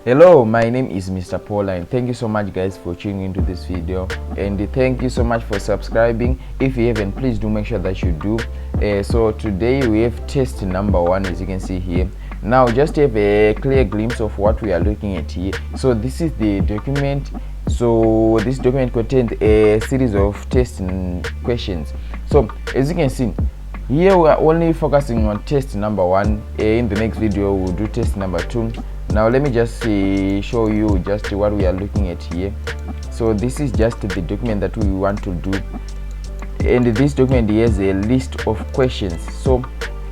Hello, my name is Mr Pauline. Thank you so much guys for tuning into this video, and thank you so much for subscribing. If you haven't, please do make sure that you do. So today we have test number 1, as you can see here. Now just have a clear glimpse of what we are looking at here. So this is the document. So this document contains a series of test questions. So as you can see here, we are only focusing on test number 1. In the next video we'll do test number 2. Now let me just show you just what we are looking at here. So this is just the document that we want to do, and this document has a list of questions. So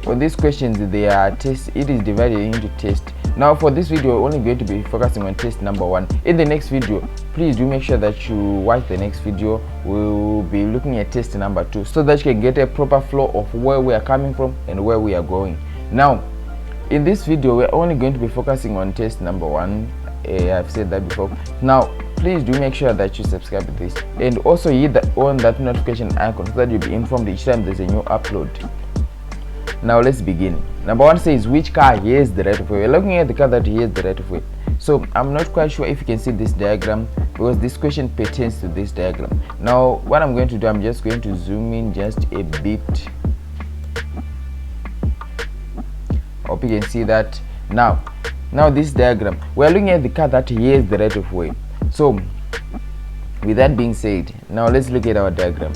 for these questions, they are test. It is divided into test. Now for this video we're only going to be focusing on test number 1. In the next video, please do make sure that you watch the next video. We'll be looking at test number 2 so that you can get a proper flow of where we are coming from and where we are going. Now in this video we're only going to be focusing on test number 1. I've said that before. Now please do make sure that you subscribe to this, and also hit on that notification icon so that you'll be informed each time there's a new upload. Now let's begin. Number 1 says, which car has the right of way? We're looking at the car that has the right of way. So I'm not quite sure if you can see this diagram, because this question pertains to this diagram. Now what I'm going to do, I'm just going to zoom in just a bit. Hope you can see that. Now this diagram, we're looking at the car that has the right of way. So with that being said, now let's look at our diagram.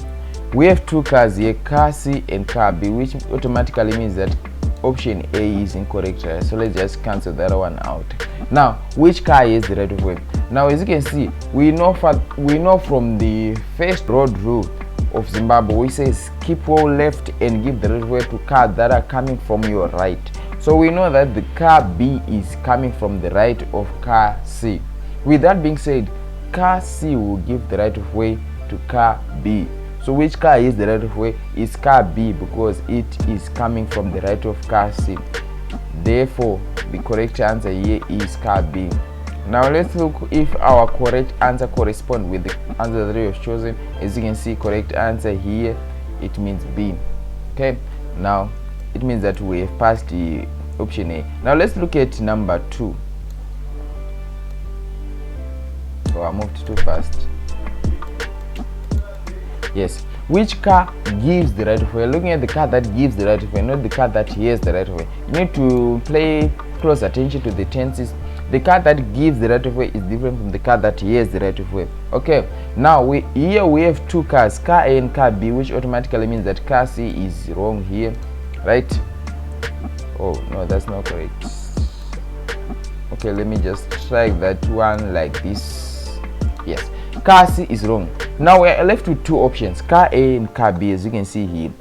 We have two cars here, car C and car B, which automatically means that option A is incorrect. So let's just cancel that one out. Now which car has the right of way? Now as you can see, we know from the first road rule of Zimbabwe, which says keep all left and give the right of way to cars that are coming from your right. So we know that the car B is coming from the right of car C. With that being said, car C will give the right of way to car B. So which car is the right of way? Is car B, because it is coming from the right of car C. Therefore the correct answer here is car B. Now let's look if our correct answer corresponds with the answer that we have chosen. As you can see, correct answer here, it means B. Okay, now it means that we have passed the option A. Now let's look at number 2. So I moved too fast. Yes, which car gives the right of way? Looking at the car that gives the right of way, not the car that has the right of way. You need to pay close attention to the tenses. The car that gives the right of way is different from the car that has the right of way. Okay, now here we have two cars, car A and car B, which automatically means that car C is wrong here, right? Oh no, that's not correct. Okay, let me just try that one like this. Yes, car C is wrong. Now we are left with two options, car A and car B, as you can see here.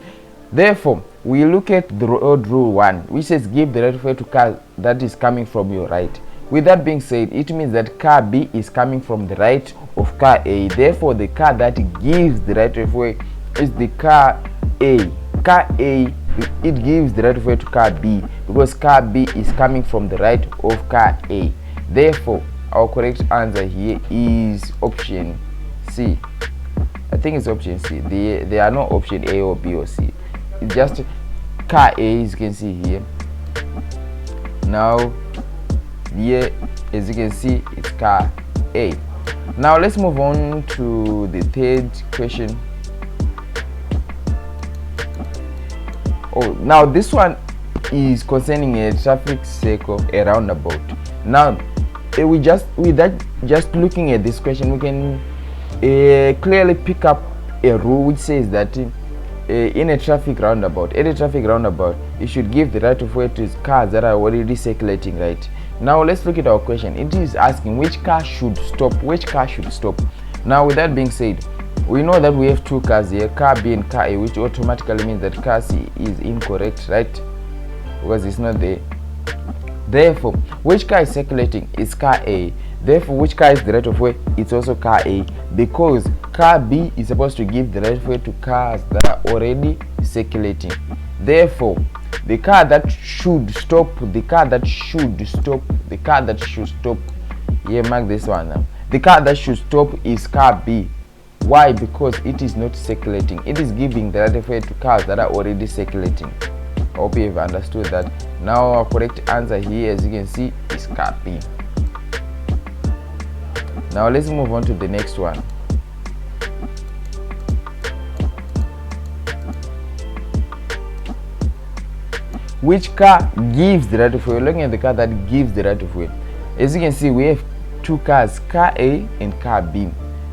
Therefore we look at the road rule 1, which says give the right of way to car that is coming from your right. With that being said, it means that car B is coming from the right of car A. Therefore the car that gives the right of way is the car A. Car A, it gives the right of way to car B, because car B is coming from the right of car A. Therefore our correct answer here is option C. I think it's option C. There are no option A or B or C. It's just car A, as you can see here. Now here, as you can see, it's car A. Now let's move on to the third question. Oh, now this one is concerning a traffic circle, a roundabout. Now just looking at this question, we can clearly pick up a rule which says that in a traffic roundabout, you should give the right of way to cars that are already circulating, right? Now let's look at our question. It is asking which car should stop. Now with that being said, we know that we have two cars here, car B and car A, which automatically means that car C is incorrect, right? Because it's not there. Therefore which car is circulating? Is car A. Therefore which car is the right of way? It's also car A, because car B is supposed to give the right of way to cars that are already circulating. Therefore the car that should stop, here, mark this one now. The car that should stop is car B. Why? Because it is not circulating. It is giving the right of way to cars that are already circulating. I hope you have understood that. Now our correct answer here, as you can see, is car B. Now let's move on to the next one. Which car gives the right of way? We're looking at the car that gives the right of way. As you can see, we have two cars, car A and car B.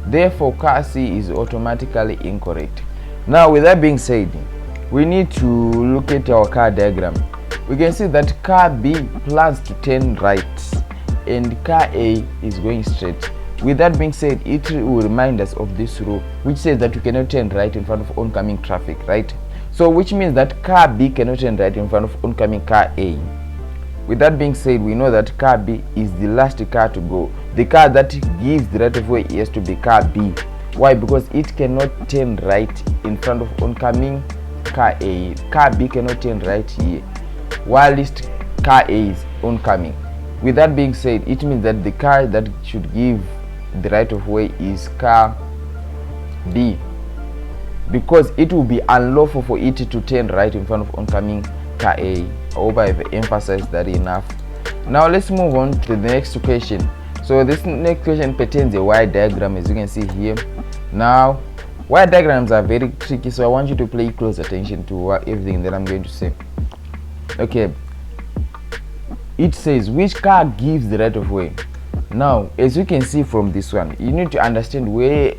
Therefore, car C is automatically incorrect. Now, with that being said, we need to look at our car diagram. We can see that car B plans to turn right and car A is going straight. With that being said, it will remind us of this rule which says that we cannot turn right in front of oncoming traffic, right? So which means that car B cannot turn right in front of oncoming car A. With that being said, we know that car B is the last car to go. The car that gives the right of way has to be car B. Why? Because it cannot turn right in front of oncoming car A. Car B cannot turn right here, whilst car A is oncoming. With that being said, it means that the car that should give the right of way is car B, because it will be unlawful for it to turn right in front of oncoming car A. I hope I've emphasized that enough. Now let's move on to the next question. So this next question pertains a Y diagram, as you can see here. Now Y diagrams are very tricky, so I want you to pay close attention to everything that I'm going to say. Okay, it says which car gives the right of way. Now as you can see from this one, you need to understand where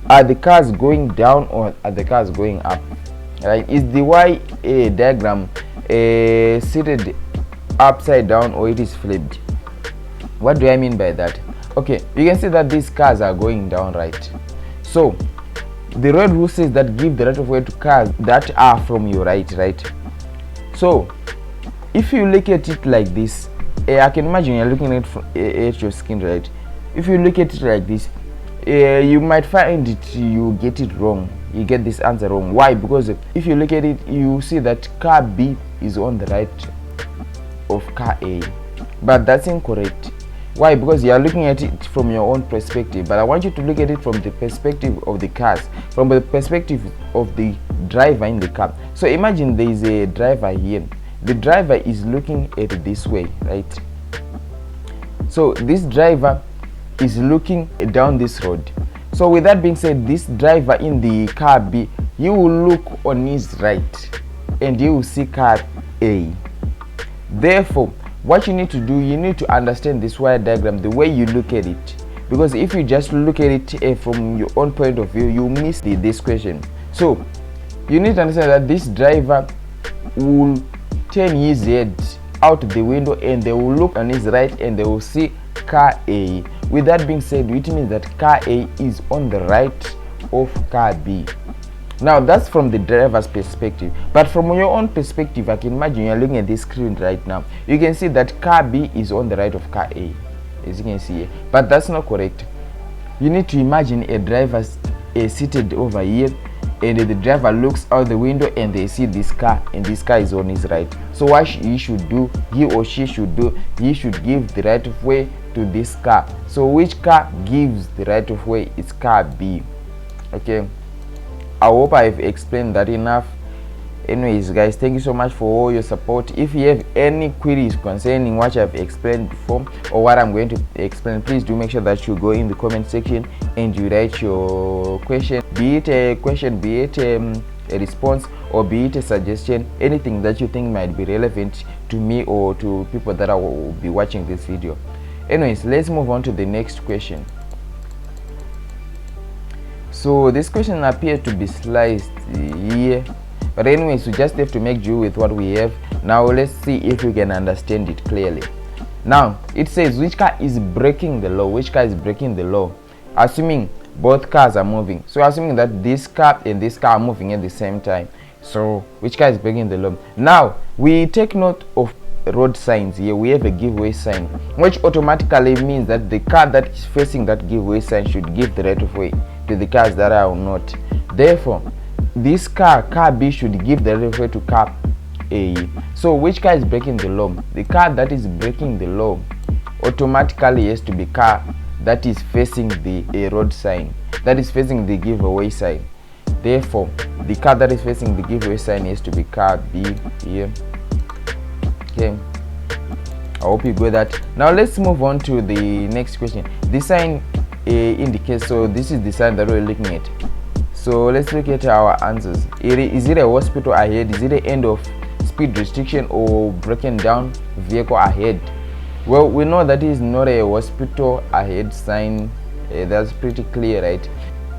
are the cars going down or are the cars going up, right? Is the Y diagram seated upside down or it is flipped? What do I mean by that? Okay, you can see that these cars are going down, right? So the road rule says that give the right of way to cars that are from your right. So if you look at it like this, I can imagine you're looking at your screen, right? If you look at it like this, you might find it you get it wrong. You get this answer wrong. Why? Because if you look at it, you see that car B is on the right of car A, but that's incorrect. Why? Because you are looking at it from your own perspective, but I want you to look at it from the perspective of the cars, from the perspective of the driver in the car. So imagine there is a driver here. The driver is looking at it this way, right? So this driver is looking down this road. So with that being said, this driver in the car B, he will look on his right and he will see car A. Therefore, what you need to do, you need to understand this Y diagram the way you look at it, because if you just look at it from your own point of view, you miss this question. So you need to understand that this driver will turn his head out the window and they will look on his right and they will see car A. With that being said, it means that car A is on the right of car B. Now that's from the driver's perspective, but from your own perspective, I can imagine you're looking at this screen right now. You can see that car B is on the right of car A, as you can see here, but that's not correct. You need to imagine a driver seated over here and the driver looks out the window and they see this car and this car is on his right. So what he should do, he or she should do, he should give the right of way to this car. So which car gives the right of way? It's car B. Okay, I hope I've explained that enough. Anyways guys, thank you so much for all your support. If you have any queries concerning what I've explained before or what I'm going to explain, please do make sure that you go in the comment section and you write your question, be it a question, be it a response, or be it a suggestion, anything that you think might be relevant to me or to people that will be watching this video. Anyways, let's move on to the next question. So this question appears to be sliced here, but anyways, we just have to make do with what we have. Now let's see if we can understand it clearly. Now it says which car is breaking the law. Which car is breaking the law? Assuming both cars are moving, so assuming that this car and this car are moving at the same time, so which car is breaking the law? Now we take note of road signs here. We have a giveaway sign, which automatically means that the car that is facing that giveaway sign should give the right of way to the cars that are not. Therefore, this car B, should give the right of way to car A. So which car is breaking the law? The car that is breaking the law automatically has to be car that is facing the road sign, that is facing the giveaway sign. Therefore, the car that is facing the giveaway sign has to be car B here. Okay, I hope you got that. Now let's move on to the next question. The sign indicates. So this is the sign that we're looking at. So let's look at our answers. Is it a hospital ahead? Is it the end of speed restriction or broken down vehicle ahead? Well, we know that is not a hospital ahead sign. That's pretty clear, right?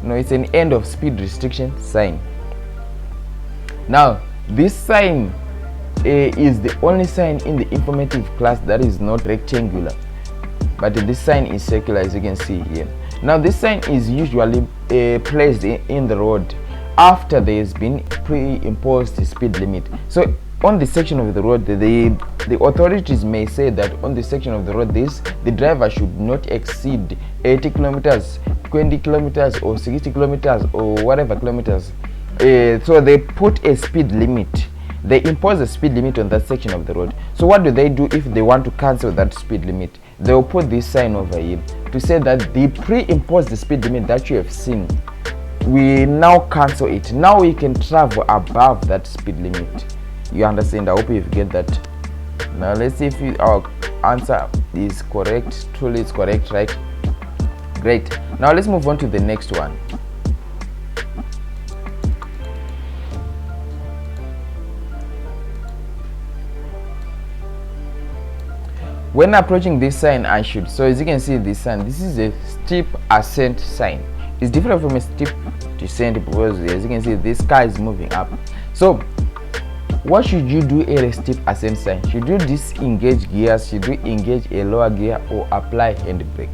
No, it's an end of speed restriction sign. Now this sign is the only sign in the informative class that is not rectangular, but this sign is circular, as you can see here. Now this sign is usually placed in the road after there has been pre-imposed speed limit. So on the section of the road, the authorities may say that on the section of the road, the driver should not exceed 80 kilometers, 20 kilometers or 60 kilometers or whatever kilometers. So they put a speed limit. They impose a speed limit on that section of the road. So what do they do if they want to cancel that speed limit? They will put this sign over here to say that the pre-imposed speed limit that you have seen, we now cancel it. Now we can travel above that speed limit. You understand? I hope you get that. Now let's see if our answer is correct. Truly it's correct, right? Great. Now let's move on to the next one. When approaching this sign, I should, so as you can see this sign, this is a steep ascent sign. It's different from a steep descent because as you can see this car is moving up. So what should you do at a steep ascent sign? Should you disengage gears? Should you engage a lower gear or apply handbrake?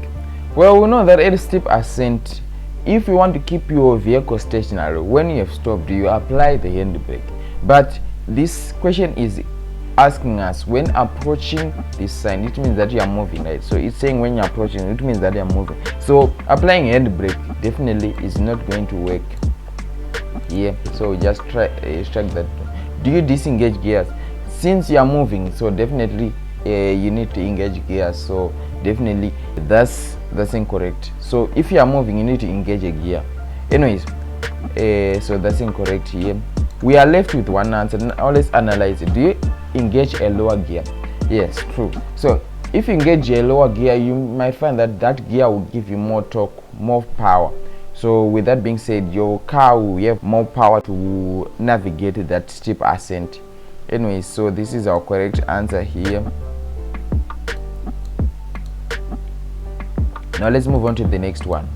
Well, we know that at a steep ascent, if you want to keep your vehicle stationary, when you have stopped, you apply the handbrake. But this question is asking us when approaching this sign, it means that you are moving, right? So it's saying when you're approaching, it means that you are moving. So applying handbrake definitely is not going to work here. So just try extract that. Do you disengage gears? Since you are moving, so definitely you need to engage gears. So definitely that's incorrect. So if you are moving, you need to engage a gear. Anyways, so that's incorrect here. We are left with one answer. Now let's analyze it. Do you engage a lower gear? Yes, true. So if you engage a lower gear, you might find that that gear will give you more torque, more power. So with that being said, your car will have more power to navigate that steep ascent. Anyway, so this is our correct answer here. Now let's move on to the next one.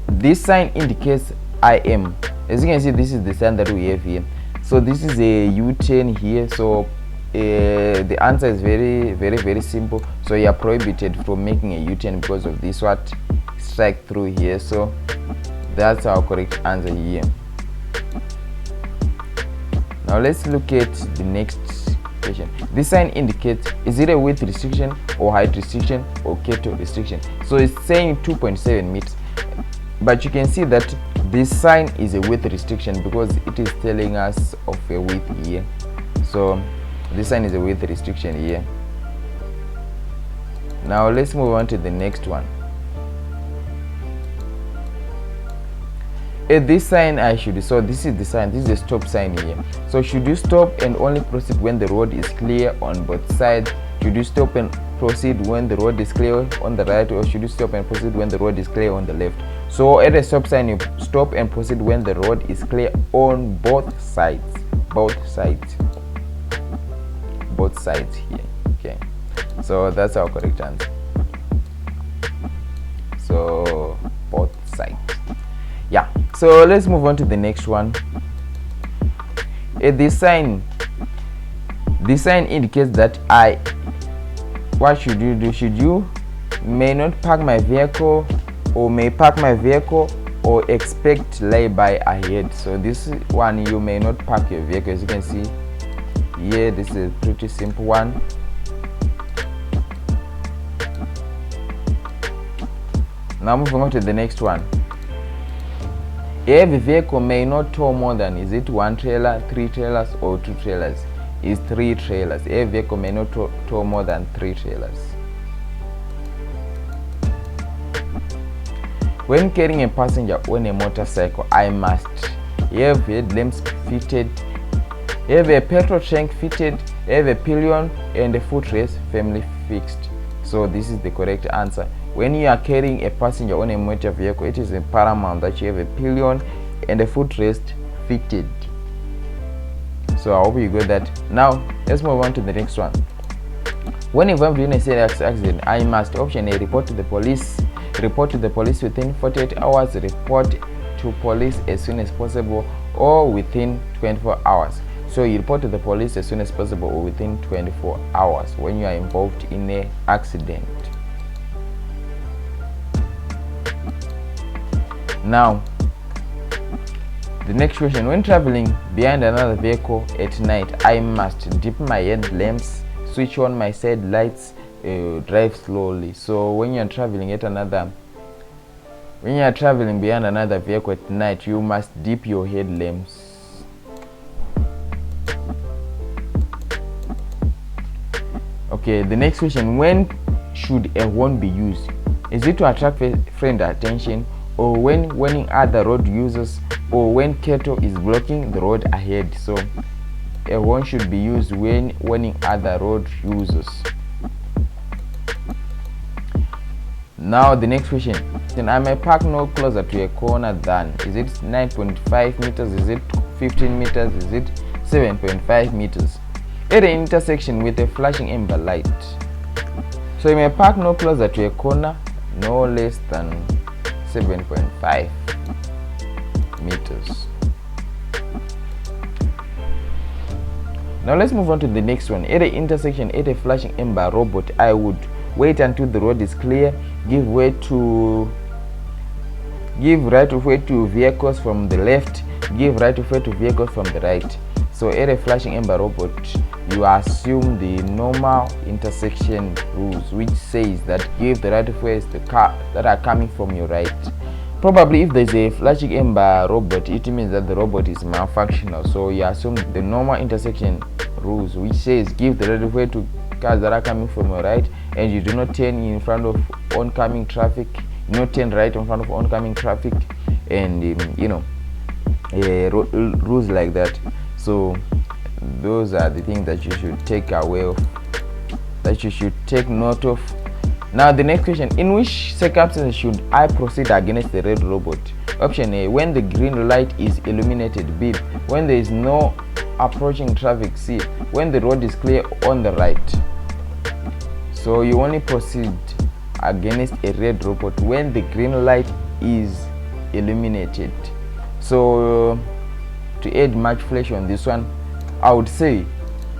This sign indicates I am. As you can see, this is the sign that we have here. So this is a U-turn here. So the answer is very simple. So you are prohibited from making a U-turn because of this what strike through here. So that's our correct answer here. Now let's look at the next question. This sign indicates, is it a width restriction or height restriction or cattle restriction? So it's saying 2.7 meters, but you can see that this sign is a width restriction because it is telling us of a width here. So this sign is a width restriction here. Now let's move on to the next one. This sign I should, so this is the sign, this is the stop sign here. So should you stop and only proceed when the road is clear on both sides? Should you stop and proceed when the road is clear on the right, or should you stop and proceed when the road is clear on the left? So at a stop sign, you stop and proceed when the road is clear on both sides. Both sides here. Okay, so that's our correct answer. So both sides. Yeah, so let's move on to the next one. This sign indicates that what should you do? Should you may not park my vehicle, or may park my vehicle, or expect lay-by ahead? So this one, you may not park your vehicle. As you can see here, this is a pretty simple one. Now moving on to the next one. Every vehicle may not tow more than, is it 1 trailer, 3 trailers, or 2 trailers? Is 3 trailers. Every vehicle may not tow more than 3 trailers. When carrying a passenger on a motorcycle, I must have headlamps fitted, have a petrol tank fitted, have a pillion, and a footrest firmly fixed. So this is the correct answer. when you are carrying a passenger on a motor vehicle, it is paramount that you have a pillion and a footrest fitted. So I hope you got that. Now let's move on to the next one. When involved in a serious accident, I must option A, report to the police. Report to the police within 48 hours, report to police as soon as possible, or within 24 hours. So you report to the police as soon as possible or within 24 hours when you are involved in an accident. Now the next question, when traveling behind another vehicle at night, I must dip my headlamps, switch on my side lights, drive slowly. So when you are traveling behind another vehicle at night, you must dip your headlamps. Okay, the next question, when should a horn be used? Is it to attract friend attention, or when warning other road users, or when cattle is blocking the road ahead? So a horn should be used when warning other road users. Now the next question, I may park no closer to a corner than, is it 9.5 meters, is it 15 meters, is it 7.5 meters at an intersection with a flashing amber light? So you may park no closer to a corner no less than 7.5 meters. Now let's move on to the next one. At an intersection at a flashing amber robot, I would wait until the road is clear, give right of way to vehicles from the left, give right of way to vehicles from the right. So at a flashing amber robot, you assume the normal intersection rules, which says that give the right of way to the car that are coming from your right. Probably if there's a flashing amber robot, it means that the robot is malfunctional. So you assume the normal intersection rules, which says give the right of way to cars that are coming from your right, and you do not turn in front of oncoming traffic, you do not turn right in front of oncoming traffic, and rules like that. So those are the things that you should take away of, that you should take note of. Now the next question, in which circumstances should I proceed against the red robot? Option A, when the green light is illuminated. B, when there is no approaching traffic. C, when the road is clear on the right. So you only proceed against a red robot when the green light is illuminated. So to add much flesh on this one, I would say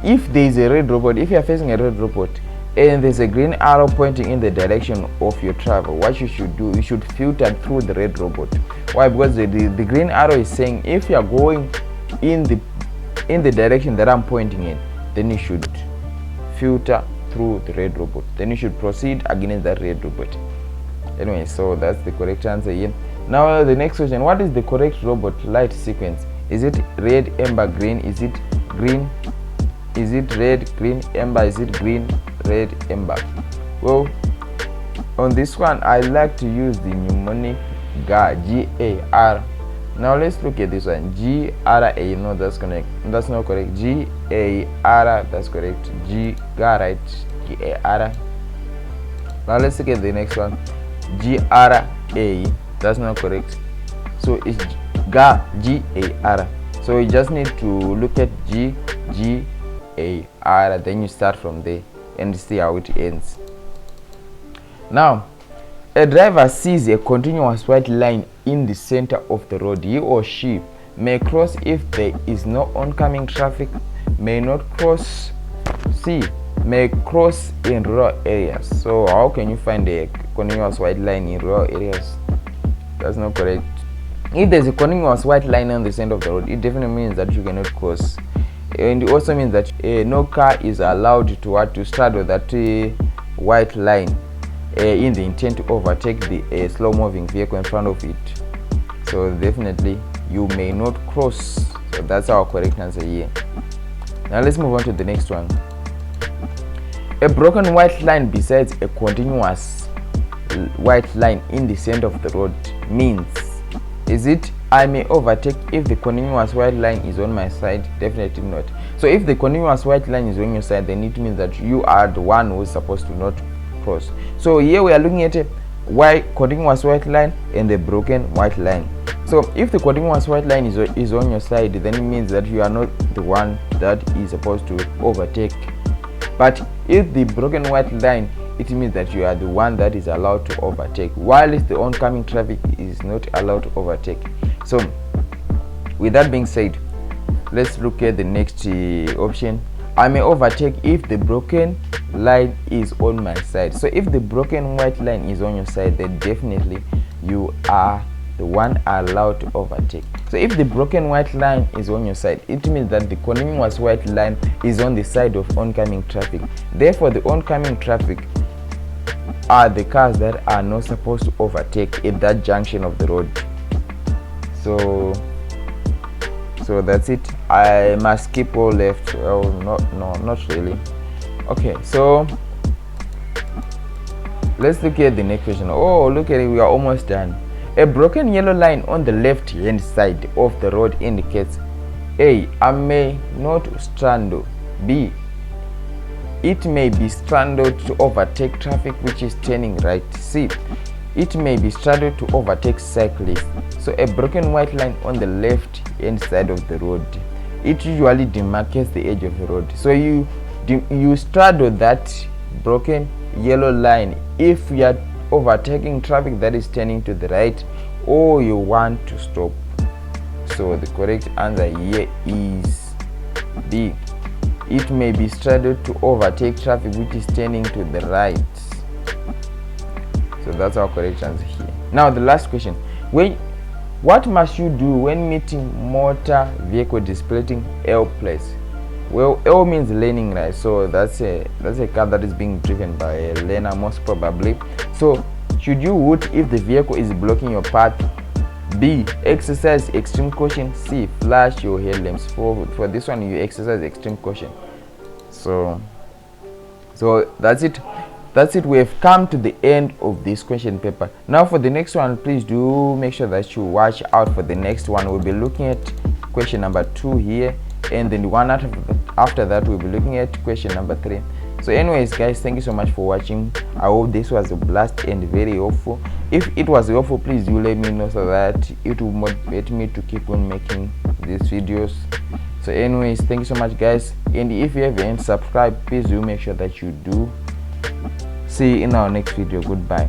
if there is a red robot, if you are facing a red robot and there's a green arrow pointing in the direction of your travel, what you should do, you should filter through the red robot. Why? Because the green arrow is saying if you are going in the direction that I'm pointing in, then you should filter through the red robot, then you should proceed against that red robot. Anyway, so that's the correct answer here. Now the next question, what is the correct robot light sequence? Is it red, amber, green? Is it green? Is it red, green, amber? Is it green, red, amber? Well, on this one I like to use the mnemonic GAR, G-A-R. Now let's look at this one, G-R-A. No, that's correct. That's not correct. G-A-R, that's correct. G-GAR, right? G-A-R. Now let's look at the next one, G-R-A. That's not correct. So it's GAR, G-A-R. So you just need to look at G-G-A-R, then you start from there and see how it ends. Now a driver sees a continuous white line in the center of the road. He or she may cross if there is no oncoming traffic, may not cross. C, may cross in rural areas. So how can you find a continuous white line in rural areas? That's not correct. If there's a continuous white line on the center of the road, it definitely means that you cannot cross, and it also means that no car is allowed to straddle that white line in the intent to overtake the slow moving vehicle in front of it. So definitely you may not cross. So that's our correct answer here. Now let's move on to the next one. A broken white line besides a continuous white line in the center of the road means, is it I may overtake if the continuous white line is on my side? Definitely not. So if the continuous white line is on your side, then it means that you are the one who is supposed to not cross. So here we are looking at continuous white line and the broken white line. So if the continuous white line is on your side, then it means that you are not the one that is supposed to overtake. But if the broken white line, it means that you are the one that is allowed to overtake, while the oncoming traffic is not allowed to overtake. So with that being said, let's look at the next option. I may overtake if the broken line is on my side. So if the broken white line is on your side, then definitely you are the one allowed to overtake. So if the broken white line is on your side, it means that the continuous white line is on the side of oncoming traffic. Therefore, the oncoming traffic are the cars that are not supposed to overtake at that junction of the road. So that's it. I must skip all left. Oh, not really. Okay, so let's look at the next question. Oh, look at it, we are almost done. A broken yellow line on the left hand side of the road indicates A. I may not straddle. B. It may be straddled to overtake traffic which is turning right. C. It may be straddled to overtake cyclists. So a broken white line on the left hand side of the road, it usually demarcates the edge of the road. So you straddle that broken yellow line if you are overtaking traffic that is turning to the right, or you want to stop. So the correct answer here is B. It may be straddled to overtake traffic which is turning to the right. So that's our correct answer here. Now the last question. What must you do when meeting motor vehicle displaying L plates? Well, L means learning, right? So that's a car that is being driven by a learner, most probably. So should you hoot if the vehicle is blocking your path? B. Exercise extreme caution. C. Flash your headlamps. For this one, you exercise extreme caution. So that's it. We have come to the end of this question paper. Now for the next one, please do make sure that you watch out for the next one. We'll be looking at question number 2 here, and then the one after that we'll be looking at question number 3. So anyways guys, thank you so much for watching. I hope this was a blast and very helpful. If it was helpful, please do let me know so that it will motivate me to keep on making these videos. So anyways, thank you so much guys, and if you haven't subscribed, please do make sure that you do. See you in our next video. Goodbye.